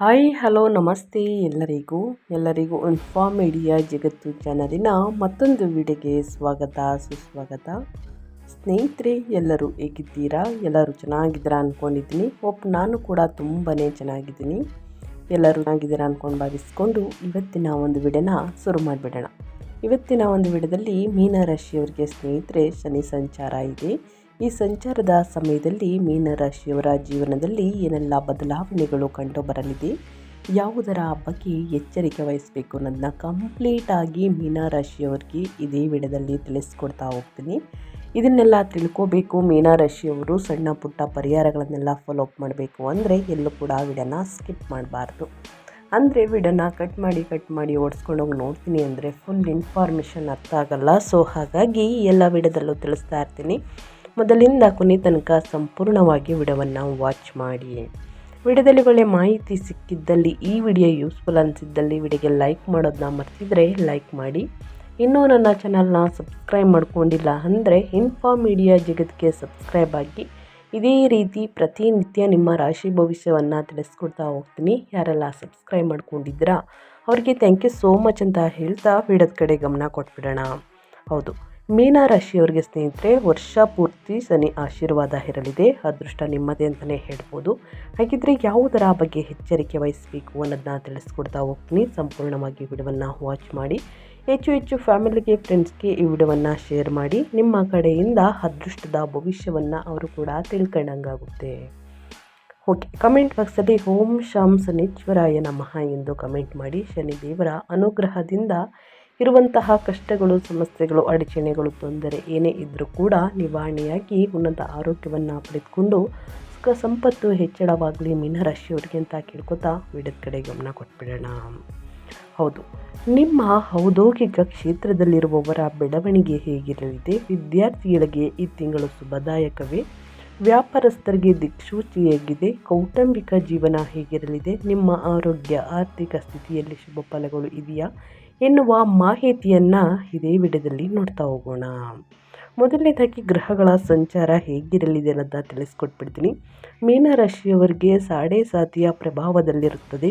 Hi hello ನಮಸ್ತೆ ಎಲ್ಲರಿಗೂ inform media ಜಗತ್ತು ಚಾನಲಿನ ಮತ್ತೊಂದು ವಿಡಿಯೋಗೆ ಸುಸ್ವಾಗತ. ಸ್ನೇಹಿತರೆ, ಎಲ್ಲರೂ ಹೇಗಿದ್ದೀರಾ? ಎಲ್ಲರೂ ಚೆನ್ನಾಗಿದ್ದೀರಾ ಅಂದ್ಕೊಂಡಿದ್ದೀನಿ. ನಾನು ಕೂಡ ತುಂಬಾ ಚೆನ್ನಾಗಿದ್ದೀನಿ. ಎಲ್ಲರೂ ಚೆನ್ನಾಗಿದ್ದೀರಾ ಅಂದ್ಕೊಂಡು ಭಾವಿಸ್ಕೊಂಡು ಇವತ್ತಿನ ಒಂದು ವಿಡಿಯೋನ ಶುರು ಮಾಡಿಬಿಡೋಣ. ಇವತ್ತಿನ ಒಂದು ವಿಡಿಯೋದಲ್ಲಿ ಮೀನರಾಶಿಯವರಿಗೆ ಸ್ನೇಹಿತರೆ ಶನಿ ಸಂಚಾರ ಇದೆ. ಈ ಸಂಚಾರದ ಸಮಯದಲ್ಲಿ ಮೀನರಾಶಿಯವರ ಜೀವನದಲ್ಲಿ ಏನೆಲ್ಲ ಬದಲಾವಣೆಗಳು ಕಂಡು ಬರಲಿದೆ, ಯಾವುದರ ಬಗ್ಗೆ ಎಚ್ಚರಿಕೆ ವಹಿಸಬೇಕು ಅನ್ನೋದನ್ನ ಕಂಪ್ಲೀಟಾಗಿ ಮೀನರಾಶಿಯವರಿಗೆ ಇದೇ ವಿಡಿಯೋದಲ್ಲಿ ತಿಳಿಸ್ಕೊಡ್ತಾ ಹೋಗ್ತೀನಿ. ಇದನ್ನೆಲ್ಲ ತಿಳ್ಕೋಬೇಕು ಮೀನರಾಶಿಯವರು ಸಣ್ಣ ಪುಟ್ಟ ಪರಿಹಾರಗಳನ್ನೆಲ್ಲ ಫಾಲೋ ಅಪ್ ಮಾಡಬೇಕು ಅಂದರೆ ಎಲ್ಲೂ ಕೂಡ ವಿಡಿಯೋನ ಸ್ಕಿಪ್ ಮಾಡಬಾರ್ದು. ಅಂದರೆ ವಿಡಿಯೋನ ಕಟ್ ಮಾಡಿ ಓಡಿಸ್ಕೊಂಡು ಹೋಗಿ ನೋಡ್ತೀನಿ ಅಂದರೆ ಫುಲ್ ಇನ್ಫಾರ್ಮೇಷನ್ ಅರ್ಥ ಆಗಲ್ಲ. ಸೊ ಹಾಗಾಗಿ ಎಲ್ಲ ವಿಡಿಯೋದಲ್ಲೂ ತಿಳಿಸ್ತಾ ಇರ್ತೀನಿ. ಮೊದಲಿಂದ ಕೊನೆ ತನಕ ಸಂಪೂರ್ಣವಾಗಿ ವಿಡಿಯೋವನ್ನು ವಾಚ್ ಮಾಡಿ. ವಿಡಿಯೋದಲ್ಲಿ ಒಳ್ಳೆ ಮಾಹಿತಿ ಸಿಕ್ಕಿದ್ದಲ್ಲಿ, ಈ ವಿಡಿಯೋ ಯೂಸ್ಫುಲ್ ಅನಿಸಿದ್ದಲ್ಲಿ ವಿಡಿಯೋಗೆ ಲೈಕ್ ಮಾಡೋದನ್ನ ಮರ್ತಿದ್ರೆ ಲೈಕ್ ಮಾಡಿ. ಇನ್ನೂ ನನ್ನ ಚಾನಲ್ನ ಸಬ್ಸ್ಕ್ರೈಬ್ ಮಾಡ್ಕೊಂಡಿಲ್ಲ ಅಂದರೆ ಇನ್ಫಾರ್ಮ್ ಮೀಡಿಯಾ ಜಗತ್ತಿಗೆ ಸಬ್ಸ್ಕ್ರೈಬ್ ಆಗಿ ಇದೇ ರೀತಿ ಪ್ರತಿನಿತ್ಯ ನಿಮ್ಮ ರಾಶಿ ಭವಿಷ್ಯವನ್ನು ತಿಳಿಸ್ಕೊಡ್ತಾ ಹೋಗ್ತೀನಿ. ಯಾರೆಲ್ಲ ಸಬ್ಸ್ಕ್ರೈಬ್ ಮಾಡ್ಕೊಂಡಿದ್ದೀರಾ ಅವ್ರಿಗೆ ಥ್ಯಾಂಕ್ ಯು ಸೋ ಮಚ್ ಅಂತ ಹೇಳ್ತಾ ವಿಡಿಯೋದ ಕಡೆ ಗಮನ ಕೊಟ್ಬಿಡೋಣ. ಹೌದು, ಮೀನರಾಶಿಯವರಿಗೆ ಸ್ನೇಹಿತರೆ ವರ್ಷ ಪೂರ್ತಿ ಶನಿ ಆಶೀರ್ವಾದ ಇರಲಿದೆ. ಅದೃಷ್ಟ ನಿಮ್ಮದೇ ಅಂತಲೇ ಹೇಳ್ಬೋದು. ಹಾಗಿದ್ರೆ ಯಾವುದರ ಬಗ್ಗೆ ಎಚ್ಚರಿಕೆ ವಹಿಸಬೇಕು ಅನ್ನೋದನ್ನ ತಿಳಿಸ್ಕೊಡ್ತಾ ಹೋಗ್ತೀನಿ. ಸಂಪೂರ್ಣವಾಗಿ ವಿಡಿಯೋವನ್ನು ವಾಚ್ ಮಾಡಿ. ಹೆಚ್ಚು ಫ್ಯಾಮಿಲಿಗೆ, ಫ್ರೆಂಡ್ಸ್ಗೆ ಈ ವಿಡಿಯೋವನ್ನು ಶೇರ್ ಮಾಡಿ. ನಿಮ್ಮ ಕಡೆಯಿಂದ ಅದೃಷ್ಟದ ಭವಿಷ್ಯವನ್ನು ಅವರು ಕೂಡ ತಿಳ್ಕೊಂಡಂಗಾಗುತ್ತೆ. ಓಕೆ, ಕಮೆಂಟ್ ಬಾಕ್ಸಲ್ಲಿ ಓಂ ಶಾಂ ಶನೀಶ್ವರಾಯ ನಮಃ ಎಂದು ಕಮೆಂಟ್ ಮಾಡಿ. ಶನಿದೇವರ ಅನುಗ್ರಹದಿಂದ ಇರುವಂತಹ ಕಷ್ಟಗಳು, ಸಮಸ್ಯೆಗಳು, ಅಡಚಣೆಗಳು, ತೊಂದರೆ ಏನೇ ಇದ್ದರೂ ಕೂಡ ನಿವಾರಣೆಯಾಗಿ ಉನ್ನತ ಆರೋಗ್ಯವನ್ನು ಪಡೆದುಕೊಂಡು ಸುಖ ಸಂಪತ್ತು ಹೆಚ್ಚಳವಾಗಲಿ ಮೀನರಾಶಿಯವರಿಗೆ ಅಂತ ಕೇಳ್ಕೊತಾ ವಿಡಿಯೋದ ಕಡೆ ಗಮನ ಕೊಟ್ಬಿಡೋಣ. ಹೌದು, ನಿಮ್ಮ ಔದ್ಯೋಗಿಕ ಕ್ಷೇತ್ರದಲ್ಲಿರುವವರ ಬೆಳವಣಿಗೆ ಹೇಗಿರಲಿದೆ? ವಿದ್ಯಾರ್ಥಿಗಳಿಗೆ ಈ ತಿಂಗಳು ಶುಭದಾಯಕವೇ? ವ್ಯಾಪಾರಸ್ಥರಿಗೆ ದಿಕ್ಸೂಚಿಯಾಗಿದೆ. ಕೌಟುಂಬಿಕ ಜೀವನ ಹೇಗಿರಲಿದೆ? ನಿಮ್ಮ ಆರೋಗ್ಯ, ಆರ್ಥಿಕ ಸ್ಥಿತಿಯಲ್ಲಿ ಶುಭ ಫಲಗಳು ಇದೆಯಾ ಎನ್ನುವ ಮಾಹಿತಿಯನ್ನು ಇದೇ ವಿಡಿಯೋದಲ್ಲಿ ನೋಡ್ತಾ ಹೋಗೋಣ. ಮೊದಲನೇದಾಗಿ ಗ್ರಹಗಳ ಸಂಚಾರ ಹೇಗಿರಲಿದೆ ಅನ್ನೋದನ್ನ ತಿಳಿಸ್ಕೊಟ್ಬಿಡ್ತೀನಿ. ಮೀನರಾಶಿಯವರಿಗೆ ಸಾಡೆ ಸಾತಿಯ ಪ್ರಭಾವದಲ್ಲಿರುತ್ತದೆ.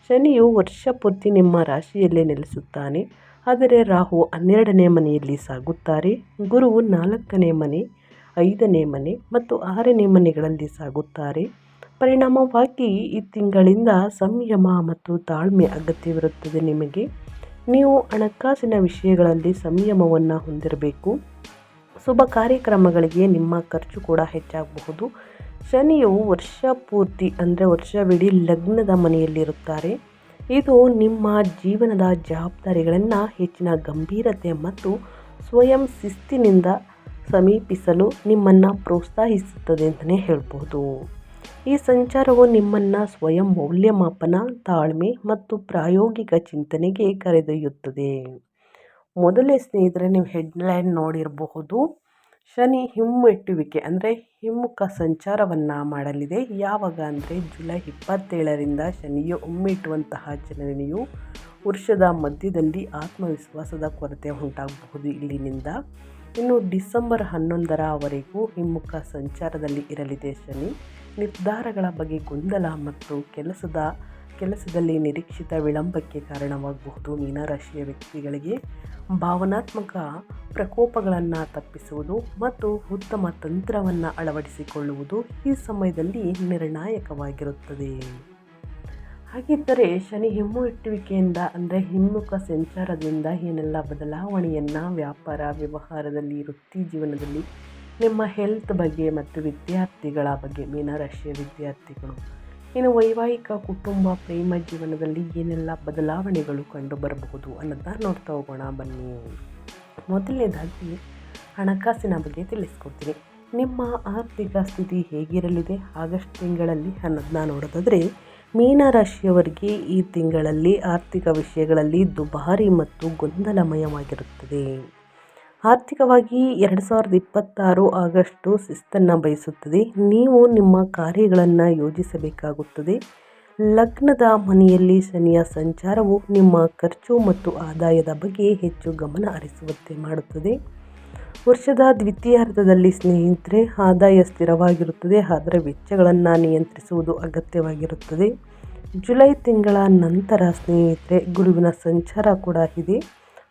ಶನಿಯು ವರ್ಷ ಪೂರ್ತಿ ನಿಮ್ಮ ರಾಶಿಯಲ್ಲೇ ನೆಲೆಸುತ್ತಾನೆ. ಆದರೆ ರಾಹು 12ನೇ ಮನೆಯಲ್ಲಿ ಸಾಗುತ್ತಾರೆ. ಗುರು 4ನೇ ಮನೆ, 5ನೇ ಮನೆ ಮತ್ತು 6ನೇ ಮನೆಗಳಲ್ಲಿ ಸಾಗುತ್ತಾರೆ. ಪರಿಣಾಮವಾಗಿ ಈ ತಿಂಗಳಿಂದ ಸಂಯಮ ಮತ್ತು ತಾಳ್ಮೆ ಅಗತ್ಯವಿರುತ್ತದೆ. ನಿಮಗೆ ನೀವು ಹಣಕಾಸಿನ ವಿಷಯಗಳಲ್ಲಿ ಸಂಯಮವನ್ನು ಹೊಂದಿರಬೇಕು. ಶುಭ ಕಾರ್ಯಕ್ರಮಗಳಿಗೆ ನಿಮ್ಮ ಖರ್ಚು ಕೂಡ ಹೆಚ್ಚಾಗಬಹುದು. ಶನಿಯು ವರ್ಷ ಪೂರ್ತಿ ಅಂದರೆ ವರ್ಷವಿಡೀ ಲಗ್ನದ ಮನೆಯಲ್ಲಿರುತ್ತಾರೆ. ಇದು ನಿಮ್ಮ ಜೀವನದ ಜವಾಬ್ದಾರಿಗಳನ್ನು ಹೆಚ್ಚಿನ ಗಂಭೀರತೆ ಮತ್ತು ಸ್ವಯಂ ಶಿಸ್ತಿನಿಂದ ಸಮೀಪಿಸಲು ನಿಮ್ಮನ್ನು ಪ್ರೋತ್ಸಾಹಿಸುತ್ತದೆ ಅಂತಲೇ ಹೇಳ್ಬೋದು. ಈ ಸಂಚಾರವು ನಿಮ್ಮನ್ನು ಸ್ವಯಂ ಮೌಲ್ಯಮಾಪನ, ತಾಳ್ಮೆ ಮತ್ತು ಪ್ರಾಯೋಗಿಕ ಚಿಂತನೆಗೆ ಕರೆದೊಯ್ಯುತ್ತದೆ. ಮೊದಲೇ ಸ್ನೇಹಿತರೆ, ನೀವು ಹೆಡ್ಲೈನ್ ನೋಡಿರಬಹುದು. ಶನಿ ಹಿಮ್ಮೆಟ್ಟುವಿಕೆ ಅಂದರೆ ಹಿಮ್ಮುಖ ಸಂಚಾರವನ್ನು ಮಾಡಲಿದೆ. ಯಾವಾಗ ಅಂದರೆ ಜುಲೈ 27ರಿಂದ ಶನಿಯು ಹಿಮ್ಮೆಟ್ಟುವಂತಹ ಚಲನೆಯು ವರ್ಷದ ಮಧ್ಯದಲ್ಲಿ ಆತ್ಮವಿಶ್ವಾಸದ ಕೊರತೆ ಉಂಟಾಗಬಹುದು ಇಲ್ಲಿನಿಂದ. ಇನ್ನು ಡಿಸೆಂಬರ್ 11ರವರೆಗೂ ಹಿಮ್ಮುಖ ಸಂಚಾರದಲ್ಲಿ ಇರಲಿದೆ ಶನಿ. ನಿರ್ಧಾರಗಳ ಬಗ್ಗೆ ಗೊಂದಲ ಮತ್ತು ಕೆಲಸದಲ್ಲಿ ನಿರೀಕ್ಷಿತ ವಿಳಂಬಕ್ಕೆ ಕಾರಣವಾಗಬಹುದು. ಮೀನರಾಶಿಯ ವ್ಯಕ್ತಿಗಳಿಗೆ ಭಾವನಾತ್ಮಕ ಪ್ರಕೋಪಗಳನ್ನು ತಪ್ಪಿಸುವುದು ಮತ್ತು ಉತ್ತಮ ತಂತ್ರವನ್ನು ಅಳವಡಿಸಿಕೊಳ್ಳುವುದು ಈ ಸಮಯದಲ್ಲಿ ನಿರ್ಣಾಯಕವಾಗಿರುತ್ತದೆ. ಹಾಗಿದ್ದರೆ ಶನಿ ಹಿಮ್ಮೆಟ್ಟುವಿಕೆಯಿಂದ ಅಂದರೆ ಹಿಮ್ಮುಖ ಸಂಚಾರದಿಂದ ಏನೆಲ್ಲ ಬದಲಾವಣೆಯನ್ನು ವ್ಯಾಪಾರ, ವ್ಯವಹಾರದಲ್ಲಿ, ವೃತ್ತಿ ಜೀವನದಲ್ಲಿ, ನಿಮ್ಮ ಹೆಲ್ತ್ ಬಗ್ಗೆ ಮತ್ತು ವಿದ್ಯಾರ್ಥಿಗಳ ಬಗ್ಗೆ, ಮೀನರಾಶಿಯ ವಿದ್ಯಾರ್ಥಿಗಳು ಇನ್ನು ವೈವಾಹಿಕ, ಕುಟುಂಬ, ಪ್ರೇಮ ಜೀವನದಲ್ಲಿ ಏನೆಲ್ಲ ಬದಲಾವಣೆಗಳು ಕಂಡು ಬರಬಹುದು ಅನ್ನೋದನ್ನ ನೋಡ್ತಾ ಹೋಗೋಣ ಬನ್ನಿ. ಮೊದಲನೇದಾಗಿ ಹಣಕಾಸಿನ ಬಗ್ಗೆ ತಿಳಿಸ್ಕೊಡ್ತೀನಿ. ನಿಮ್ಮ ಆರ್ಥಿಕ ಸ್ಥಿತಿ ಹೇಗಿರಲಿದೆ ಆಗಸ್ಟ್ ತಿಂಗಳಲ್ಲಿ ಅನ್ನೋದನ್ನ ನೋಡೋದಾದರೆ, ಮೀನರಾಶಿಯವರಿಗೆ ಈ ತಿಂಗಳಲ್ಲಿ ಆರ್ಥಿಕ ವಿಷಯಗಳಲ್ಲಿ ದುಬಾರಿ ಮತ್ತು ಗೊಂದಲಮಯವಾಗಿರುತ್ತದೆ. ಆರ್ಥಿಕವಾಗಿ 2026 ಆಗಸ್ಟು ಶಿಸ್ತನ್ನು ಬಯಸುತ್ತದೆ. ನೀವು ನಿಮ್ಮ ಕಾರ್ಯಗಳನ್ನು ಯೋಜಿಸಬೇಕಾಗುತ್ತದೆ. ಲಗ್ನದ ಮನೆಯಲ್ಲಿ ಶನಿಯ ಸಂಚಾರವು ನಿಮ್ಮ ಖರ್ಚು ಮತ್ತು ಆದಾಯದ ಬಗ್ಗೆ ಹೆಚ್ಚು ಗಮನ ಹರಿಸುವಂತೆ ಮಾಡುತ್ತದೆ. ವರ್ಷದ ದ್ವಿತೀಯಾರ್ಧದಲ್ಲಿ ಸ್ನೇಹಿತರೆ ಆದಾಯ ಸ್ಥಿರವಾಗಿರುತ್ತದೆ, ಆದರೆ ವೆಚ್ಚಗಳನ್ನು ನಿಯಂತ್ರಿಸುವುದು ಅಗತ್ಯವಾಗಿರುತ್ತದೆ. ಜುಲೈ ತಿಂಗಳ ನಂತರ ಸ್ನೇಹಿತರೆ ಗುರುವಿನ ಸಂಚಾರ ಕೂಡ ಇದೆ.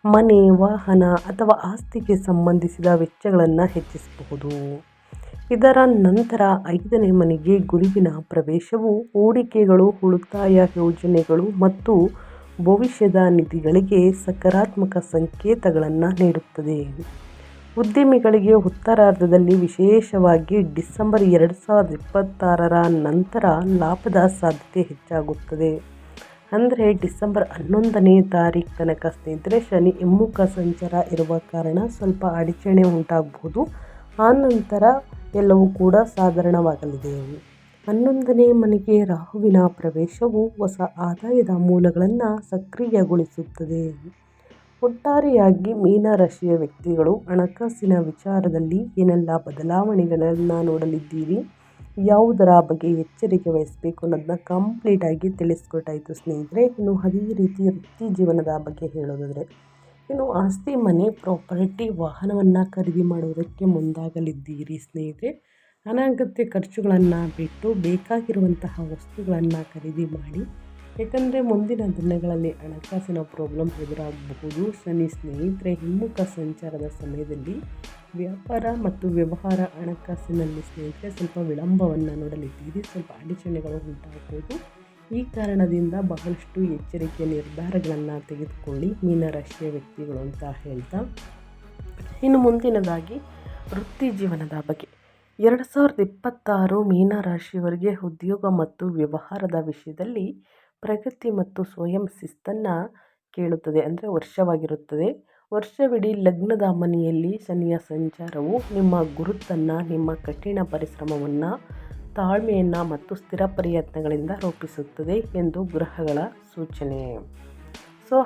ಮನೆ, ವಾಹನ ಅಥವಾ ಆಸ್ತಿಗೆ ಸಂಬಂಧಿಸಿದ ವೆಚ್ಚಗಳನ್ನು ಹೆಚ್ಚಿಸಬಹುದು. ಇದರ ನಂತರ 5ನೇ ಮನೆಗೆ ಗುರುವಿನ ಪ್ರವೇಶವು ಹೂಡಿಕೆಗಳು, ಉಳಿತಾಯ ಯೋಜನೆಗಳು ಮತ್ತು ಭವಿಷ್ಯದ ನಿಧಿಗಳಿಗೆ ಸಕಾರಾತ್ಮಕ ಸಂಕೇತಗಳನ್ನು ನೀಡುತ್ತದೆ. ಉದ್ಯಮಿಗಳಿಗೆ ಉತ್ತರಾರ್ಧದಲ್ಲಿ, ವಿಶೇಷವಾಗಿ ಡಿಸೆಂಬರ್ 2026ರ ನಂತರ ಲಾಭದ ಸಾಧ್ಯತೆ ಹೆಚ್ಚಾಗುತ್ತದೆ. ಅಂದರೆ ಡಿಸೆಂಬರ್ 11ನೇ ತಾರೀಕು ತನಕ ಸ್ನೇಹಿತರೆ ಶನಿ ಹಿಮ್ಮುಖ ಸಂಚಾರ ಇರುವ ಕಾರಣ ಸ್ವಲ್ಪ ಅಡಚಣೆ ಉಂಟಾಗಬಹುದು. ಆ ನಂತರ ಎಲ್ಲವೂ ಕೂಡ ಸಾಧಾರಣವಾಗಲಿದೆ. 11ನೇ ಮನೆಗೆ ರಾಹುವಿನ ಪ್ರವೇಶವು ಹೊಸ ಆದಾಯದ ಮೂಲಗಳನ್ನು ಸಕ್ರಿಯಗೊಳಿಸುತ್ತದೆ. ಒಟ್ಟಾರೆಯಾಗಿ ಮೀನರಾಶಿಯ ವ್ಯಕ್ತಿಗಳು ಹಣಕಾಸಿನ ವಿಚಾರದಲ್ಲಿ ಏನೆಲ್ಲ ಬದಲಾವಣೆಗಳನ್ನು ನೋಡಲಿದ್ದೀರಿ, ಯಾವುದರ ಬಗ್ಗೆ ಎಚ್ಚರಿಕೆ ವಹಿಸಬೇಕು ಅನ್ನೋದನ್ನ ಕಂಪ್ಲೀಟಾಗಿ ತಿಳಿಸ್ಕೊಟ್ಟಾಯಿತು ಸ್ನೇಹಿತರೆ. ಇನ್ನು ಅದೇ ರೀತಿ ವೃತ್ತಿ ಜೀವನದ ಬಗ್ಗೆ ಹೇಳೋದಾದರೆ, ಇನ್ನು ಆಸ್ತಿ, ಮನೆ, ಪ್ರಾಪರ್ಟಿ, ವಾಹನವನ್ನು ಖರೀದಿ ಮಾಡುವುದಕ್ಕೆ ಮುಂದಾಗಲಿದ್ದೀರಿ ಸ್ನೇಹಿತರೆ. ಅನಗತ್ಯ ಖರ್ಚುಗಳನ್ನು ಬಿಟ್ಟು ಬೇಕಾಗಿರುವಂತಹ ವಸ್ತುಗಳನ್ನು ಖರೀದಿ ಮಾಡಿ. ಯಾಕಂದರೆ ಮುಂದಿನ ದಿನಗಳಲ್ಲಿ ಹಣಕಾಸಿನ ಪ್ರಾಬ್ಲಮ್ ಎದುರಾಗಬಹುದು. ಶನಿ ಸ್ನೇಹಿತರೆ ಹಿಮ್ಮುಖ ಸಂಚಾರದ ಸಮಯದಲ್ಲಿ ವ್ಯಾಪಾರ ಮತ್ತು ವ್ಯವಹಾರ ಹಣಕಾಸಿನಲ್ಲಿ ಸ್ನೇಹಿತರೆ ಸ್ವಲ್ಪ ವಿಳಂಬವನ್ನು ನೋಡಲಿದ್ದೀರಿ. ಸ್ವಲ್ಪ ಅಡಚಣೆಗಳು ಉಂಟಾಗಬಹುದು. ಈ ಕಾರಣದಿಂದ ಬಹಳಷ್ಟು ಎಚ್ಚರಿಕೆಯ ನಿರ್ಧಾರಗಳನ್ನು ತೆಗೆದುಕೊಳ್ಳಿ ಮೀನರಾಶಿಯ ವ್ಯಕ್ತಿಗಳು ಅಂತ ಹೇಳ್ತಾ, ಇನ್ನು ಮುಂದಿನದಾಗಿ ವೃತ್ತಿ ಜೀವನದ ಬಗ್ಗೆ 2026 ಮೀನರಾಶಿಯವರಿಗೆ ಉದ್ಯೋಗ ಮತ್ತು ವ್ಯವಹಾರದ ವಿಷಯದಲ್ಲಿ ಪ್ರಗತಿ ಮತ್ತು ಸ್ವಯಂ ಶಿಸ್ತನ್ನು ಕೇಳುತ್ತದೆ. ಅಂದರೆ ವರ್ಷವಾಗಿರುತ್ತದೆ. ವರ್ಷವಿಡೀ ಲಗ್ನದ ಮನೆಯಲ್ಲಿ ಶನಿಯ ಸಂಚಾರವು ನಿಮ್ಮ ಗುರುತನ್ನು, ನಿಮ್ಮ ಕಠಿಣ ಪರಿಶ್ರಮವನ್ನು, ತಾಳ್ಮೆಯನ್ನು ಮತ್ತು ಸ್ಥಿರ ಪ್ರಯತ್ನಗಳಿಂದ ರೂಪಿಸುತ್ತದೆ ಎಂದು ಗ್ರಹಗಳ ಸೂಚನೆ.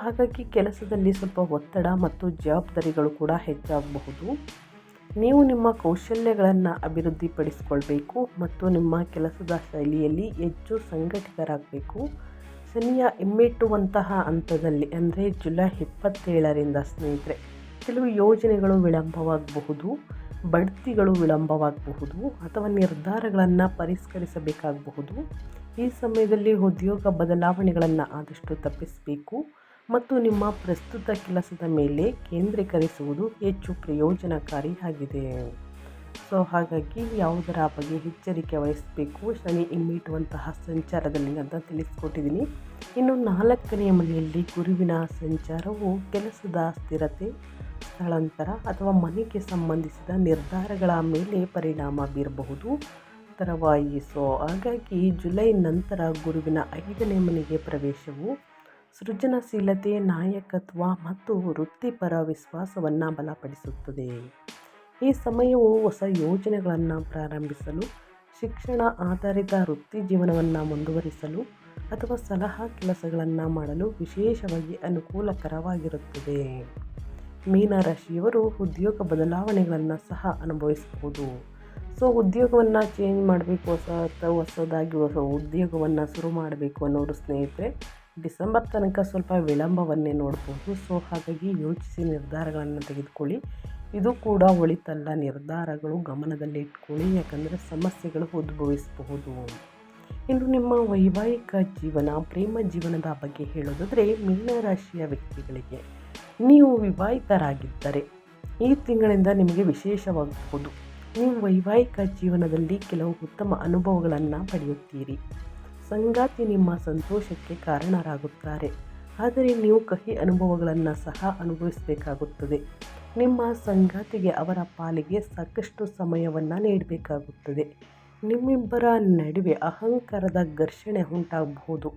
ಹಾಗಾಗಿ ಕೆಲಸದಲ್ಲಿ ಸ್ವಲ್ಪ ಒತ್ತಡ ಮತ್ತು ಜವಾಬ್ದಾರಿಗಳು ಕೂಡ ಹೆಚ್ಚಾಗಬಹುದು. ನೀವು ನಿಮ್ಮ ಕೌಶಲ್ಯಗಳನ್ನು ಅಭಿವೃದ್ಧಿಪಡಿಸಿಕೊಳ್ಬೇಕು ಮತ್ತು ನಿಮ್ಮ ಕೆಲಸದ ಶೈಲಿಯಲ್ಲಿ ಹೆಚ್ಚು ಸಂಘಟಿತರಾಗಬೇಕು. ಶನಿಯ ಹಿಮ್ಮೆಟ್ಟುವಂತಹ ಹಂತದಲ್ಲಿ ಅಂದರೆ ಜುಲೈ 27ರಿಂದ ಸ್ನೇಹಿತರೆ ಕೆಲವು ಯೋಜನೆಗಳು ವಿಳಂಬವಾಗಬಹುದು, ಬಡ್ತಿಗಳು ವಿಳಂಬವಾಗಬಹುದು ಅಥವಾ ನಿರ್ಧಾರಗಳನ್ನು ಪರಿಷ್ಕರಿಸಬೇಕಾಗಬಹುದು. ಈ ಸಮಯದಲ್ಲಿ ಉದ್ಯೋಗ ಬದಲಾವಣೆಗಳನ್ನು ಆದಷ್ಟು ತಪ್ಪಿಸಬೇಕು ಮತ್ತು ನಿಮ್ಮ ಪ್ರಸ್ತುತ ಕೆಲಸದ ಮೇಲೆ ಕೇಂದ್ರೀಕರಿಸುವುದು ಹೆಚ್ಚು ಪ್ರಯೋಜನಕಾರಿಯಾಗಿದೆ. ಹಾಗಾಗಿ ಯಾವುದರ ಬಗ್ಗೆ ಎಚ್ಚರಿಕೆ ವಹಿಸಬೇಕು ಶನಿ ಹಿಮ್ಮೆಟ್ಟುವಂತಹ ಸಂಚಾರದಲ್ಲಿ ಅಂತ ತಿಳಿಸ್ಕೊಟ್ಟಿದ್ದೀನಿ. ಇನ್ನು 4ನೇ ಮನೆಯಲ್ಲಿ ಗುರುವಿನ ಸಂಚಾರವು ಕೆಲಸದ ಸ್ಥಿರತೆ, ಸ್ಥಳಾಂತರ ಅಥವಾ ಮನೆಗೆ ಸಂಬಂಧಿಸಿದ ನಿರ್ಧಾರಗಳ ಮೇಲೆ ಪರಿಣಾಮ ಬೀರಬಹುದು ತರವಾಯಿ. ಹಾಗಾಗಿ ಜುಲೈ ನಂತರ ಗುರುವಿನ 5ನೇ ಮನೆಗೆ ಪ್ರವೇಶವು ಸೃಜನಶೀಲತೆ, ನಾಯಕತ್ವ ಮತ್ತು ವೃತ್ತಿಪರ ವಿಶ್ವಾಸವನ್ನು ಬಲಪಡಿಸುತ್ತದೆ. ಈ ಸಮಯವು ಹೊಸ ಯೋಜನೆಗಳನ್ನು ಪ್ರಾರಂಭಿಸಲು, ಶಿಕ್ಷಣ ಆಧಾರಿತ ವೃತ್ತಿ ಜೀವನವನ್ನು ಮುಂದುವರಿಸಲು ಅಥವಾ ಸಲಹಾ ಕೆಲಸಗಳನ್ನು ಮಾಡಲು ವಿಶೇಷವಾಗಿ ಅನುಕೂಲಕರವಾಗಿರುತ್ತದೆ. ಮೀನರಾಶಿಯವರು ಉದ್ಯೋಗ ಬದಲಾವಣೆಗಳನ್ನು ಸಹ ಅನುಭವಿಸಬಹುದು. ಉದ್ಯೋಗವನ್ನು ಚೇಂಜ್ ಮಾಡಬೇಕು, ಹೊಸದಾಗಿ ಹೊಸ ಉದ್ಯೋಗವನ್ನು ಶುರು ಮಾಡಬೇಕು ಅನ್ನೋರು ಸ್ನೇಹಿತರೆ ಡಿಸೆಂಬರ್ ತನಕ ಸ್ವಲ್ಪ ವಿಳಂಬವನ್ನೇ ನೋಡ್ಬೋದು. ಹಾಗಾಗಿ ಯೋಚಿಸಿ ನಿರ್ಧಾರಗಳನ್ನು ತೆಗೆದುಕೊಳ್ಳಿ. ಇದು ಕೂಡ ಒಳಿತಲ್ಲ. ನಿರ್ಧಾರಗಳು ಗಮನದಲ್ಲಿ ಇಟ್ಕೊಳ್ಳಿ, ಯಾಕಂದರೆ ಸಮಸ್ಯೆಗಳು ಉದ್ಭವಿಸಬಹುದು. ಇನ್ನು ನಿಮ್ಮ ವೈವಾಹಿಕ ಜೀವನ, ಪ್ರೇಮ ಜೀವನದ ಬಗ್ಗೆ ಹೇಳೋದಾದರೆ, ಮೀನರಾಶಿಯ ವ್ಯಕ್ತಿಗಳಿಗೆ ನೀವು ವಿವಾಹಿತರಾಗಿದ್ದರೆ ಈ ತಿಂಗಳಿಂದ ನಿಮಗೆ ವಿಶೇಷವಾಗಬಹುದು. ನೀವು ವೈವಾಹಿಕ ಜೀವನದಲ್ಲಿ ಕೆಲವು ಉತ್ತಮ ಅನುಭವಗಳನ್ನು ಪಡೆಯುತ್ತೀರಿ. ಸಂಗಾತಿ ನಿಮ್ಮ ಸಂತೋಷಕ್ಕೆ ಕಾರಣರಾಗುತ್ತಾರೆ, ಆದರೆ ನೀವು ಕಹಿ ಅನುಭವಗಳನ್ನು ಸಹ ಅನುಭವಿಸಬೇಕಾಗುತ್ತದೆ. ನಿಮ್ಮ ಸಂಗಾತಿಗೆ ಅವರ ಪಾಲಿಗೆ ಸಾಕಷ್ಟು ಸಮಯವನ್ನು ನೀಡಬೇಕಾಗುತ್ತದೆ. ನಿಮ್ಮಿಬ್ಬರ ನಡುವೆ ಅಹಂಕಾರದ ಘರ್ಷಣೆ ಉಂಟಾಗಬಹುದು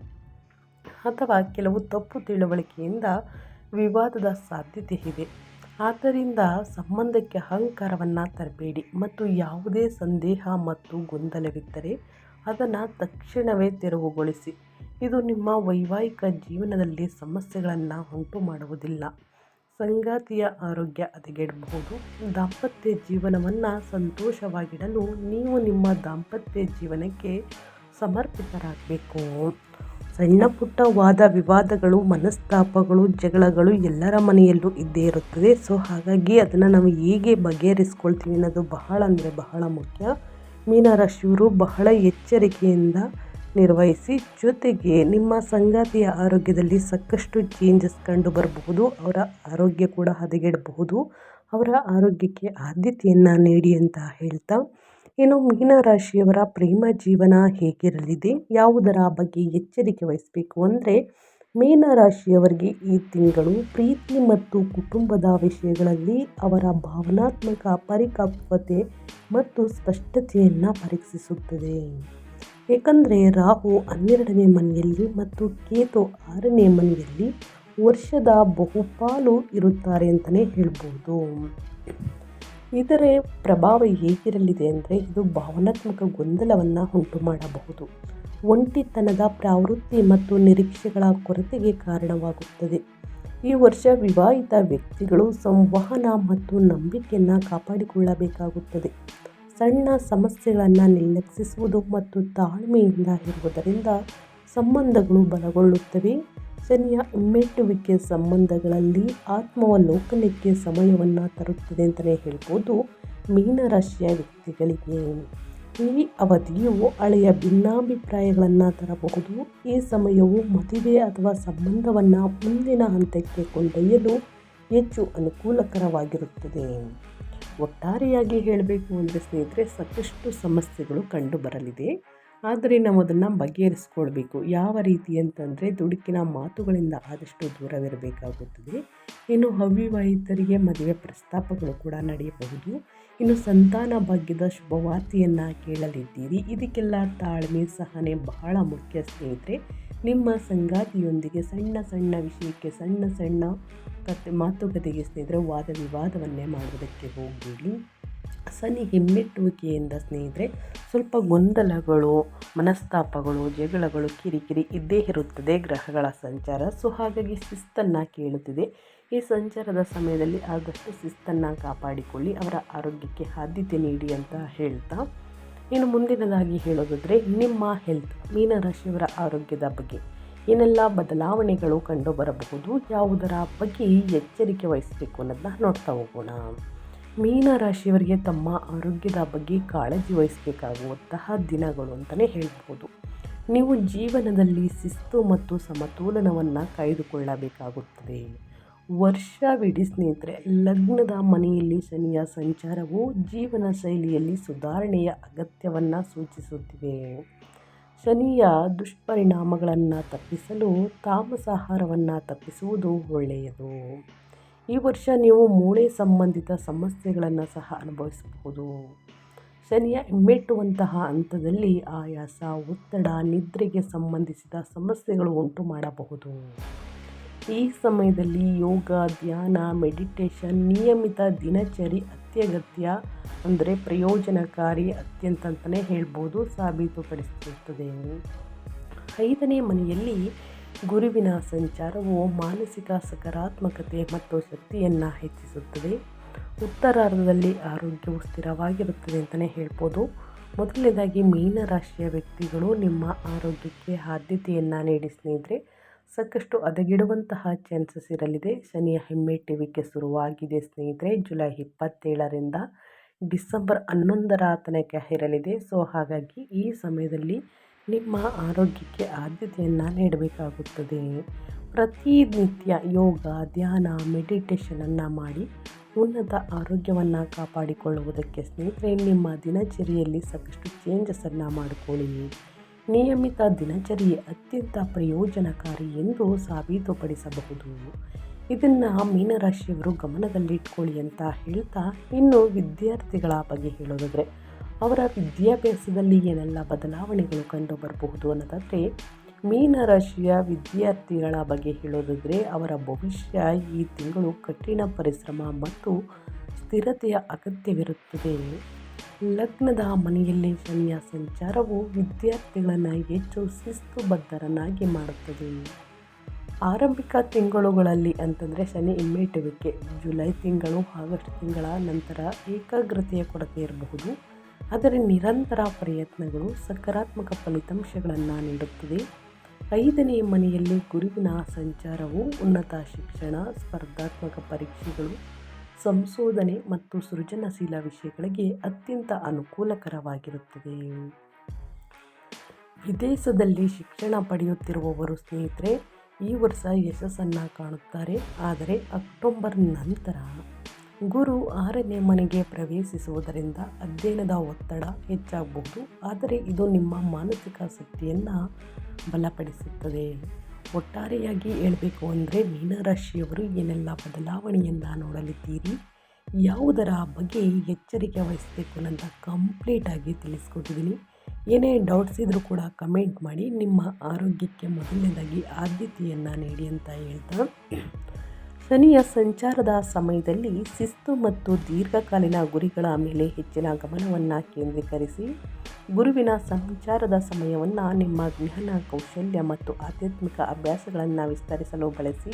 ಅಥವಾ ಕೆಲವು ತಪ್ಪು ತಿಳುವಳಿಕೆಯಿಂದ ವಿವಾದದ ಸಾಧ್ಯತೆ ಇದೆ. ಆದ್ದರಿಂದ ಸಂಬಂಧಕ್ಕೆ ಅಹಂಕಾರವನ್ನು ತರಬೇಡಿ ಮತ್ತು ಯಾವುದೇ ಸಂದೇಹ ಮತ್ತು ಗೊಂದಲವಿದ್ದರೆ ಅದನ್ನು ತಕ್ಷಣವೇ ತೆರವುಗೊಳಿಸಿ. ಇದು ನಿಮ್ಮ ವೈವಾಹಿಕ ಜೀವನದಲ್ಲಿ ಸಮಸ್ಯೆಗಳನ್ನು ಉಂಟು ಮಾಡುವುದಿಲ್ಲ. ಸಂಗಾತಿಯ ಆರೋಗ್ಯ ಹದಗೆಡಬಹುದು. ದಾಂಪತ್ಯ ಜೀವನವನ್ನು ಸಂತೋಷವಾಗಿಡಲು ನೀವು ನಿಮ್ಮ ದಾಂಪತ್ಯ ಜೀವನಕ್ಕೆ ಸಮರ್ಪಿತರಾಗಬೇಕು. ಸಣ್ಣ ಪುಟ್ಟ ವಾದ ವಿವಾದಗಳು, ಮನಸ್ತಾಪಗಳು, ಜಗಳಗಳು ಎಲ್ಲರ ಮನೆಯಲ್ಲೂ ಇದ್ದೇ ಇರುತ್ತದೆ. ಹಾಗಾಗಿ ಅದನ್ನು ನಾವು ಹೇಗೆ ಬಗೆಹರಿಸ್ಕೊಳ್ತೀವಿ ಅನ್ನೋದು ಬಹಳ ಅಂದರೆ ಬಹಳ ಮುಖ್ಯ. ಮೀನರಾಶಿಯವರು ಬಹಳ ಎಚ್ಚರಿಕೆಯಿಂದ ನಿರ್ವಹಿಸಿ. ಜೊತೆಗೆ ನಿಮ್ಮ ಸಂಗಾತಿಯ ಆರೋಗ್ಯದಲ್ಲಿ ಸಾಕಷ್ಟು ಚೇಂಜಸ್ ಕಂಡು ಬರಬಹುದು. ಅವರ ಆರೋಗ್ಯ ಕೂಡ ಹದಗೆಡಬಹುದು. ಅವರ ಆರೋಗ್ಯಕ್ಕೆ ಆದ್ಯತೆಯನ್ನು ನೀಡಿ ಅಂತ ಹೇಳ್ತಾ, ಇನ್ನು ಮೀನರಾಶಿಯವರ ಪ್ರೇಮ ಜೀವನ ಹೇಗಿರಲಿದೆ, ಯಾವುದರ ಬಗ್ಗೆ ಎಚ್ಚರಿಕೆ ವಹಿಸಬೇಕು ಅಂದರೆ, ಮೀನರಾಶಿಯವರಿಗೆ ಈ ತಿಂಗಳು ಪ್ರೀತಿ ಮತ್ತು ಕುಟುಂಬದ ವಿಷಯಗಳಲ್ಲಿ ಅವರ ಭಾವನಾತ್ಮಕ ಪರಿಪಕ್ವತೆ ಮತ್ತು ಸ್ಪಷ್ಟತೆಯನ್ನು ಪರೀಕ್ಷಿಸುತ್ತದೆ. ಏಕೆಂದರೆ ರಾಹು 12ನೇ ಮನೆಯಲ್ಲಿ ಮತ್ತು ಕೇತು 6ನೇ ಮನೆಯಲ್ಲಿ ವರ್ಷದ ಬಹುಪಾಲು ಇರುತ್ತಾರೆ ಅಂತಲೇ ಹೇಳ್ಬೋದು. ಇದರ ಪ್ರಭಾವ ಹೇಗಿರಲಿದೆ ಅಂದರೆ, ಇದು ಭಾವನಾತ್ಮಕ ಗೊಂದಲವನ್ನು ಉಂಟು ಮಾಡಬಹುದು. ಒಂಟಿತನದ ಪ್ರವೃತ್ತಿ ಮತ್ತು ನಿರೀಕ್ಷೆಗಳ ಕೊರತೆಗೆ ಕಾರಣವಾಗುತ್ತದೆ. ಈ ವರ್ಷ ವಿವಾಹಿತ ವ್ಯಕ್ತಿಗಳು ಸಂವಹನ ಮತ್ತು ನಂಬಿಕೆಯನ್ನು ಕಾಪಾಡಿಕೊಳ್ಳಬೇಕಾಗುತ್ತದೆ. ಸಣ್ಣ ಸಮಸ್ಯೆಗಳನ್ನು ನಿರ್ಲಕ್ಷಿಸುವುದು ಮತ್ತು ತಾಳ್ಮೆಯಿಂದ ಇರುವುದರಿಂದ ಸಂಬಂಧಗಳು ಬಲಗೊಳ್ಳುತ್ತವೆ. ಶನಿಯ ಹಿಮ್ಮೆಟ್ಟುವಿಕೆ ಸಂಬಂಧಗಳಲ್ಲಿ ಆತ್ಮಾವಲೋಕನಕ್ಕೆ ಸಮಯವನ್ನು ತರುತ್ತದೆ ಅಂತಲೇ ಹೇಳ್ಬೋದು. ಮೀನರಾಶಿಯ ವ್ಯಕ್ತಿಗಳಿಗೆ ಈ ಅವಧಿಯು ಹಳೆಯ ಭಿನ್ನಾಭಿಪ್ರಾಯಗಳನ್ನು ತರಬಹುದು. ಈ ಸಮಯವು ಮದುವೆ ಅಥವಾ ಸಂಬಂಧವನ್ನು ಮುಂದಿನ ಹಂತಕ್ಕೆ ಕೊಂಡೊಯ್ಯಲು ಹೆಚ್ಚು ಅನುಕೂಲಕರವಾಗಿರುತ್ತದೆ. ಒಟ್ಟಾರೆಯಾಗಿ ಹೇಳಬೇಕು ಅಂದರೆ ಸ್ನೇಹಿತರೆ, ಸಾಕಷ್ಟು ಸಮಸ್ಯೆಗಳು ಕಂಡು ಬರಲಿದೆ. ಆದರೆ ನಾವು ಅದನ್ನು ಬಗೆಹರಿಸ್ಕೊಳ್ಬೇಕು. ಯಾವ ರೀತಿ ಅಂತಂದರೆ, ದುಡುಕಿನ ಮಾತುಗಳಿಂದ ಆದಷ್ಟು ದೂರವಿರಬೇಕಾಗುತ್ತದೆ. ಇನ್ನು ಅವಿವಾಹಿತರಿಗೆ ಮದುವೆ ಪ್ರಸ್ತಾಪಗಳು ಕೂಡ ನಡೆಯಬಹುದು. ಇನ್ನು ಸಂತಾನ ಭಾಗ್ಯದ ಶುಭವಾರ್ತೆಯನ್ನು ಕೇಳಲಿದ್ದೀರಿ. ಇದಕ್ಕೆಲ್ಲ ತಾಳ್ಮೆ ಸಹನೆ ಬಹಳ ಮುಖ್ಯ ಸ್ನೇಹಿತರೆ. ನಿಮ್ಮ ಸಂಗಾತಿಯೊಂದಿಗೆ ಸಣ್ಣ ಸಣ್ಣ ವಿಷಯಕ್ಕೆ ಸಣ್ಣ ಮಾತುಕತೆಗೆ ಸ್ನೇಹಿತರೆ ವಾದ ವಿವಾದವನ್ನೇ ಮಾಡುವುದಕ್ಕೆ ಹೋಗಬೇಡಿ. ಶನಿ ಹಿಮ್ಮೆಟ್ಟುವಿಕೆಯಿಂದ ಸ್ನೇಹಿತರೆ ಸ್ವಲ್ಪ ಗೊಂದಲಗಳು, ಮನಸ್ತಾಪಗಳು, ಜಗಳಗಳು, ಕಿರಿಕಿರಿ ಇದ್ದೇ ಇರುತ್ತದೆ ಗ್ರಹಗಳ ಸಂಚಾರ. ಸೊ ಹಾಗಾಗಿ ಶಿಸ್ತನ್ನು ಕೇಳುತ್ತಿದೆ. ಈ ಸಂಚಾರದ ಸಮಯದಲ್ಲಿ ಆದಷ್ಟು ಶಿಸ್ತನ್ನು ಕಾಪಾಡಿಕೊಳ್ಳಿ. ಅವರ ಆರೋಗ್ಯಕ್ಕೆ ಆದ್ಯತೆ ನೀಡಿ ಅಂತ ಹೇಳ್ತಾ, ಇನ್ನು ಮುಂದಿನದಾಗಿ ಹೇಳೋದಾದರೆ ನಿಮ್ಮ ಹೆಲ್ತ್, ಮೀನರಾಶಿಯವರ ಆರೋಗ್ಯದ ಬಗ್ಗೆ ಏನೆಲ್ಲ ಬದಲಾವಣೆಗಳು ಕಂಡು ಬರಬಹುದು, ಯಾವುದರ ಬಗ್ಗೆ ಎಚ್ಚರಿಕೆ ವಹಿಸಬೇಕು ಅನ್ನೋದನ್ನ ನೋಡ್ತಾ ಹೋಗೋಣ. ಮೀನರಾಶಿಯವರಿಗೆ ತಮ್ಮ ಆರೋಗ್ಯದ ಬಗ್ಗೆ ಕಾಳಜಿ ವಹಿಸಬೇಕಾಗುವಂತಹ ದಿನಗಳು ಅಂತಲೇ ಹೇಳ್ಬೋದು. ನೀವು ಜೀವನದಲ್ಲಿ ಶಿಸ್ತು ಮತ್ತು ಸಮತೋಲನವನ್ನು ಕಾಯ್ದುಕೊಳ್ಳಬೇಕಾಗುತ್ತದೆ. ವರ್ಷವಿಡೀ ಸ್ನೇಹಿತರೆ, ಲಗ್ನದ ಮನೆಯಲ್ಲಿ ಶನಿಯ ಸಂಚಾರವು ಜೀವನ ಶೈಲಿಯಲ್ಲಿ ಸುಧಾರಣೆಯ ಅಗತ್ಯವನ್ನು ಸೂಚಿಸುತ್ತಿದೆ. ಶನಿಯ ದುಷ್ಪರಿಣಾಮಗಳನ್ನು ತಪ್ಪಿಸಲು ತಾಮಸಾಹಾರವನ್ನು ತಪ್ಪಿಸುವುದು ಒಳ್ಳೆಯದು. ಈ ವರ್ಷ ನೀವು ಮೂಳೆ ಸಂಬಂಧಿತ ಸಮಸ್ಯೆಗಳನ್ನು ಸಹ ಅನುಭವಿಸಬಹುದು. ಶನಿಯ ಹಿಮ್ಮೆಟ್ಟುವಂತಹ ಹಂತದಲ್ಲಿ ಆಯಾಸ, ಒತ್ತಡ, ನಿದ್ರೆಗೆ ಸಂಬಂಧಿಸಿದ ಸಮಸ್ಯೆಗಳು ಉಂಟು ಮಾಡಬಹುದು. ಈ ಸಮಯದಲ್ಲಿ ಯೋಗ, ಧ್ಯಾನ, ಮೆಡಿಟೇಷನ್, ನಿಯಮಿತ ದಿನಚರಿ ಅತ್ಯಗತ್ಯ, ಅಂದರೆ ಪ್ರಯೋಜನಕಾರಿ, ಅತ್ಯಂತ ಅಂತಲೇ ಹೇಳ್ಬೋದು, ಸಾಬೀತುಪಡಿಸುತ್ತದೆ. 5ನೇ ಮನೆಯಲ್ಲಿ ಗುರುವಿನ ಸಂಚಾರವು ಮಾನಸಿಕ ಸಕಾರಾತ್ಮಕತೆ ಮತ್ತು ಶಕ್ತಿಯನ್ನು ಹೆಚ್ಚಿಸುತ್ತದೆ. ಉತ್ತರಾರ್ಧದಲ್ಲಿ ಆರೋಗ್ಯವು ಸ್ಥಿರವಾಗಿರುತ್ತದೆ ಅಂತಲೇ ಹೇಳ್ಬೋದು. ಮೊದಲನೇದಾಗಿ ಮೀನರಾಶಿಯ ವ್ಯಕ್ತಿಗಳು ನಿಮ್ಮ ಆರೋಗ್ಯಕ್ಕೆ ಆದ್ಯತೆಯನ್ನು ನೀಡಿ ಸ್ನೇಹಿತರೆ. ಸಾಕಷ್ಟು ಹದಗೆಡುವಂತಹ ಚಾನ್ಸಸ್ ಇರಲಿದೆ. ಶನಿಯ ಹಿಮ್ಮೆಟ್ಟುವಿಕೆ ಶುರುವಾಗಿದೆ ಸ್ನೇಹಿತರೆ. ಜುಲೈ 27ರಿಂದ ಡಿಸೆಂಬರ್ 11ರ ತನಕ ಇರಲಿದೆ. ಸೊ ಹಾಗಾಗಿ ಈ ಸಮಯದಲ್ಲಿ ನಿಮ್ಮ ಆರೋಗ್ಯಕ್ಕೆ ಆದ್ಯತೆಯನ್ನು ನೀಡಬೇಕಾಗುತ್ತದೆ. ಪ್ರತಿನಿತ್ಯ ಯೋಗ, ಧ್ಯಾನ, ಮೆಡಿಟೇಷನನ್ನು ಮಾಡಿ ಉನ್ನತ ಆರೋಗ್ಯವನ್ನು ಕಾಪಾಡಿಕೊಳ್ಳುವುದಕ್ಕೆ ಸ್ನೇಹಿತರೆ ನಿಮ್ಮ ದಿನಚರಿಯಲ್ಲಿ ಸಾಕಷ್ಟು ಚೇಂಜಸನ್ನು ಮಾಡಿಕೊಳ್ಳಿ. ನಿಯಮಿತ ದಿನಚರಿ ಅತ್ಯಂತ ಪ್ರಯೋಜನಕಾರಿ ಎಂದು ಸಾಬೀತುಪಡಿಸಬಹುದು. ಇದನ್ನು ಮೀನರಾಶಿಯವರು ಗಮನದಲ್ಲಿಟ್ಕೊಳ್ಳಿ ಅಂತ ಹೇಳ್ತಾ, ಇನ್ನು ವಿದ್ಯಾರ್ಥಿಗಳ ಬಗ್ಗೆ ಹೇಳೋದಾದರೆ ಅವರ ವಿದ್ಯಾಭ್ಯಾಸದಲ್ಲಿ ಏನೆಲ್ಲ ಬದಲಾವಣೆಗಳು ಕಂಡು ಬರಬಹುದು ಅನ್ನೋದಾದರೆ, ಮೀನರಾಶಿಯ ವಿದ್ಯಾರ್ಥಿಗಳ ಬಗ್ಗೆ ಹೇಳೋದಾದರೆ ಅವರ ಭವಿಷ್ಯ ಈ ತಿಂಗಳು ಕಠಿಣ ಪರಿಶ್ರಮ ಮತ್ತು ಸ್ಥಿರತೆಯ ಅಗತ್ಯವಿರುತ್ತದೆ. ಲಗ್ನದ ಮನೆಯಲ್ಲಿ ಶನಿಯ ಸಂಚಾರವು ವಿದ್ಯಾರ್ಥಿಗಳನ್ನು ಹೆಚ್ಚು ಶಿಸ್ತುಬದ್ಧರನ್ನಾಗಿ ಮಾಡುತ್ತದೆ. ಆರಂಭಿಕ ತಿಂಗಳುಗಳಲ್ಲಿ ಅಂತಂದರೆ ಶನಿ ಹಿಮ್ಮೆಟ್ಟುವಿಕೆ ಜುಲೈ ತಿಂಗಳು, ಆಗಸ್ಟ್ ತಿಂಗಳ ನಂತರ ಏಕಾಗ್ರತೆಯ ಕೊರತೆ ಇರಬಹುದು. ಆದರೆ ನಿರಂತರ ಪ್ರಯತ್ನಗಳು ಸಕಾರಾತ್ಮಕ ಫಲಿತಾಂಶಗಳನ್ನು ನೀಡುತ್ತದೆ. 5ನೇ ಮನೆಯಲ್ಲಿ ಗುರುವಿನ ಸಂಚಾರವು ಉನ್ನತ ಶಿಕ್ಷಣ, ಸ್ಪರ್ಧಾತ್ಮಕ ಪರೀಕ್ಷೆಗಳು, ಸಂಶೋಧನೆ ಮತ್ತು ಸೃಜನಶೀಲ ವಿಷಯಗಳಿಗೆ ಅತ್ಯಂತ ಅನುಕೂಲಕರವಾಗಿರುತ್ತದೆ. ವಿದೇಶದಲ್ಲಿ ಶಿಕ್ಷಣ ಪಡೆಯುತ್ತಿರುವವರು ಸ್ನೇಹಿತರೆ ಈ ವರ್ಷ ಯಶಸ್ಸನ್ನು ಕಾಣುತ್ತಾರೆ. ಆದರೆ ಅಕ್ಟೋಬರ್ ನಂತರ ಗುರು 6ನೇ ಮನೆಗೆ ಪ್ರವೇಶಿಸುವುದರಿಂದ ಅಧ್ಯಯನದ ಒತ್ತಡ ಹೆಚ್ಚಾಗಬಹುದು. ಆದರೆ ಇದು ನಿಮ್ಮ ಮಾನಸಿಕ ಶಕ್ತಿಯನ್ನು ಬಲಪಡಿಸುತ್ತದೆ. ಒಟ್ಟಾರೆಯಾಗಿ ಹೇಳಬೇಕು ಅಂದರೆ ಮೀನರಾಶಿಯವರು ಏನೆಲ್ಲ ಬದಲಾವಣೆಯನ್ನು ನೋಡಲಿದ್ದೀರಿ, ಯಾವುದರ ಬಗ್ಗೆ ಎಚ್ಚರಿಕೆ ವಹಿಸಬೇಕು ಅನ್ನೋದ ಕಂಪ್ಲೀಟಾಗಿ ತಿಳಿಸ್ಕೊಟ್ಟಿದ್ದೀನಿ. ಏನೇ ಡೌಟ್ಸ್ ಇದ್ದರೂ ಕೂಡ ಕಮೆಂಟ್ ಮಾಡಿ. ನಿಮ್ಮ ಆರೋಗ್ಯಕ್ಕೆ ಮೊದಲನೇದಾಗಿ ಆದ್ಯತೆಯನ್ನು ನೀಡಿ ಅಂತ ಹೇಳ್ತಾ, ಶನಿಯ ಸಂಚಾರದ ಸಮಯದಲ್ಲಿ ಶಿಸ್ತು ಮತ್ತು ದೀರ್ಘಕಾಲೀನ ಗುರಿಗಳ ಮೇಲೆ ಹೆಚ್ಚಿನ ಗಮನವನ್ನು ಕೇಂದ್ರೀಕರಿಸಿ. ಗುರುವಿನ ಸಂಚಾರದ ಸಮಯವನ್ನು ನಿಮ್ಮ ಜ್ಞಾನ, ಕೌಶಲ್ಯ ಮತ್ತು ಆಧ್ಯಾತ್ಮಿಕ ಅಭ್ಯಾಸಗಳನ್ನು ವಿಸ್ತರಿಸಲು ಬಳಸಿ.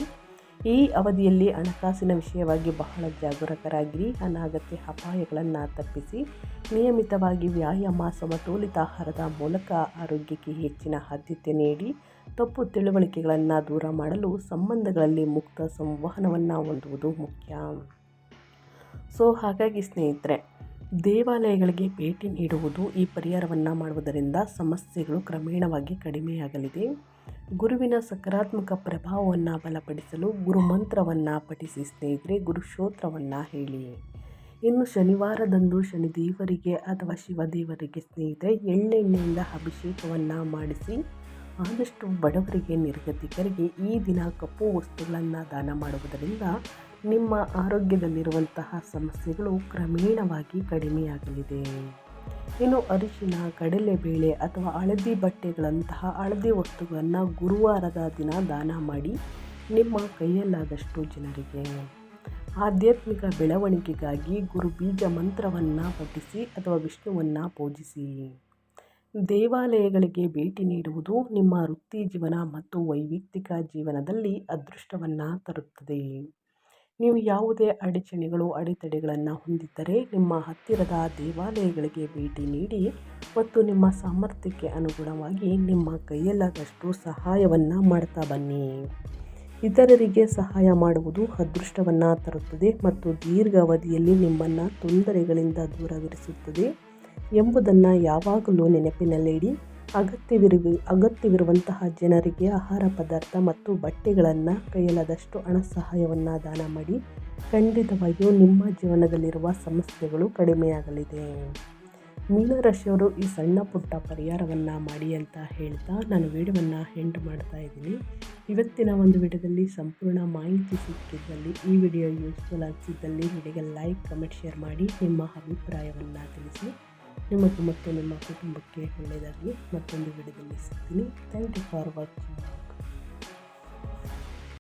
ಈ ಅವಧಿಯಲ್ಲಿ ಹಣಕಾಸಿನ ವಿಷಯವಾಗಿ ಬಹಳ ಜಾಗರೂಕರಾಗಿರಿ. ಅನಗತ್ಯ ಅಪಾಯಗಳನ್ನು ತಪ್ಪಿಸಿ. ನಿಯಮಿತವಾಗಿ ವ್ಯಾಯಾಮ, ಸಮತೋಲಿತ ಆಹಾರದ ಮೂಲಕ ಆರೋಗ್ಯಕ್ಕೆ ಹೆಚ್ಚಿನ ಆದ್ಯತೆ ನೀಡಿ. ತಪ್ಪು ತಿಳುವಳಿಕೆಗಳನ್ನು ದೂರ ಮಾಡಲು ಸಂಬಂಧಗಳಲ್ಲಿ ಮುಕ್ತ ಸಂವಹನವನ್ನು ಹೊಂದುವುದು ಮುಖ್ಯ. ಹಾಗಾಗಿ ಸ್ನೇಹಿತರೆ, ದೇವಾಲಯಗಳಿಗೆ ಭೇಟಿ ನೀಡುವುದು, ಈ ಪರಿಹಾರವನ್ನು ಮಾಡುವುದರಿಂದ ಸಮಸ್ಯೆಗಳು ಕ್ರಮೇಣವಾಗಿ ಕಡಿಮೆಯಾಗಲಿದೆ. ಗುರುವಿನ ಸಕಾರಾತ್ಮಕ ಪ್ರಭಾವವನ್ನು ಬಲಪಡಿಸಲು ಗುರುಮಂತ್ರವನ್ನು ಪಠಿಸಿ ಸ್ನೇಹಿತರೆ. ಗುರು ಸ್ತೋತ್ರವನ್ನು ಹೇಳಿ. ಇನ್ನು ಶನಿವಾರದಂದು ಶನಿದೇವರಿಗೆ ಅಥವಾ ಶಿವದೇವರಿಗೆ ಸ್ನೇಹಿತರೆ ಎಳ್ಳೆಣ್ಣೆಯಿಂದ ಅಭಿಷೇಕವನ್ನು ಮಾಡಿಸಿ. ಆದಷ್ಟು ಬಡವರಿಗೆ, ನಿರ್ಗತಿಕರಿಗೆ ಈ ದಿನ ಕಪ್ಪು ವಸ್ತುಗಳನ್ನು ದಾನ ಮಾಡುವುದರಿಂದ ನಿಮ್ಮ ಆರೋಗ್ಯದಲ್ಲಿರುವಂತಹ ಸಮಸ್ಯೆಗಳು ಕ್ರಮೇಣವಾಗಿ ಕಡಿಮೆಯಾಗಲಿದೆ. ಇನ್ನು ಅರಿಶಿನ, ಕಡಲೆಬೇಳೆ ಅಥವಾ ಹಳದಿ ಬಟ್ಟೆಗಳಂತಹ ಹಳದಿ ವಸ್ತುಗಳನ್ನು ಗುರುವಾರದ ದಿನ ದಾನ ಮಾಡಿ ನಿಮ್ಮ ಕೈಯಲ್ಲಾದಷ್ಟು ಜನರಿಗೆ. ಆಧ್ಯಾತ್ಮಿಕ ಬೆಳವಣಿಗೆಗಾಗಿ ಗುರು ಬೀಜ ಮಂತ್ರವನ್ನು ಪಠಿಸಿ ಅಥವಾ ವಿಷ್ಣುವನ್ನು ಪೂಜಿಸಿ. ದೇವಾಲಯಗಳಿಗೆ ಭೇಟಿ ನೀಡುವುದು ನಿಮ್ಮ ವೃತ್ತಿ ಜೀವನ ಮತ್ತು ವೈಯಕ್ತಿಕ ಜೀವನದಲ್ಲಿ ಅದೃಷ್ಟವನ್ನು ತರುತ್ತದೆ. ನೀವು ಯಾವುದೇ ಅಡಚಣೆಗಳು, ಅಡೆತಡೆಗಳನ್ನು ಹೊಂದಿದ್ದರೆ ನಿಮ್ಮ ಹತ್ತಿರದ ದೇವಾಲಯಗಳಿಗೆ ಭೇಟಿ ನೀಡಿ ಮತ್ತು ನಿಮ್ಮ ಸಾಮರ್ಥ್ಯಕ್ಕೆ ಅನುಗುಣವಾಗಿ ನಿಮ್ಮ ಕೈಯಲ್ಲಾದಷ್ಟು ಸಹಾಯವನ್ನು ಮಾಡ್ತಾ ಬನ್ನಿ. ಇತರರಿಗೆ ಸಹಾಯ ಮಾಡುವುದು ಅದೃಷ್ಟವನ್ನು ತರುತ್ತದೆ ಮತ್ತು ದೀರ್ಘಾವಧಿಯಲ್ಲಿ ನಿಮ್ಮನ್ನು ತೊಂದರೆಗಳಿಂದ ದೂರವಿರಿಸುತ್ತದೆ ಎಂಬುದನ್ನು ಯಾವಾಗಲೂ ನೆನಪಿನಲ್ಲಿಡಿ. ಅಗತ್ಯವಿರುವಂತಹ ಜನರಿಗೆ ಆಹಾರ ಪದಾರ್ಥ ಮತ್ತು ಬಟ್ಟೆಗಳನ್ನು, ಕೈಯಲ್ಲಾದಷ್ಟು ಹಣ ಸಹಾಯವನ್ನು ದಾನ ಮಾಡಿ. ಖಂಡಿತವಾಗಿಯೂ ನಿಮ್ಮ ಜೀವನದಲ್ಲಿರುವ ಸಮಸ್ಯೆಗಳು ಕಡಿಮೆಯಾಗಲಿದೆ. ಮೀನರಾಶಿಯವರು ಈ ಸಣ್ಣ ಪುಟ್ಟ ಪರಿಹಾರವನ್ನು ಮಾಡಿ ಅಂತ ಹೇಳ್ತಾ ನಾನು ವಿಡಿಯೋವನ್ನು ಎಂಡ್ ಮಾಡ್ತಾ ಇದ್ದೀನಿ. ಇವತ್ತಿನ ಒಂದು ವಿಡಿಯೋದಲ್ಲಿ ಸಂಪೂರ್ಣ ಮಾಹಿತಿ ಸಿಕ್ಕಿದ್ದಲ್ಲಿ, ಈ ವಿಡಿಯೋ ಯೂಸ್ಫುಲ್ ಅನಿಸಿದ್ದಲ್ಲಿ ವಿಡಿಯೋಗೆ ಲೈಕ್, ಕಮೆಂಟ್, ಶೇರ್ ಮಾಡಿ. ನಿಮ್ಮ ಅಭಿಪ್ರಾಯವನ್ನು ತಿಳಿಸಿ. ನಿಮಗೆ ಮತ್ತು ನಿಮ್ಮ ಕುಟುಂಬಕ್ಕೆ ಒಳ್ಳೆಯದಾಗಲಿ. ಮತ್ತೊಂದು ವಿಡಿಯೋದಲ್ಲಿ ಸಿಗ್ತೀನಿ. Thank you for watching.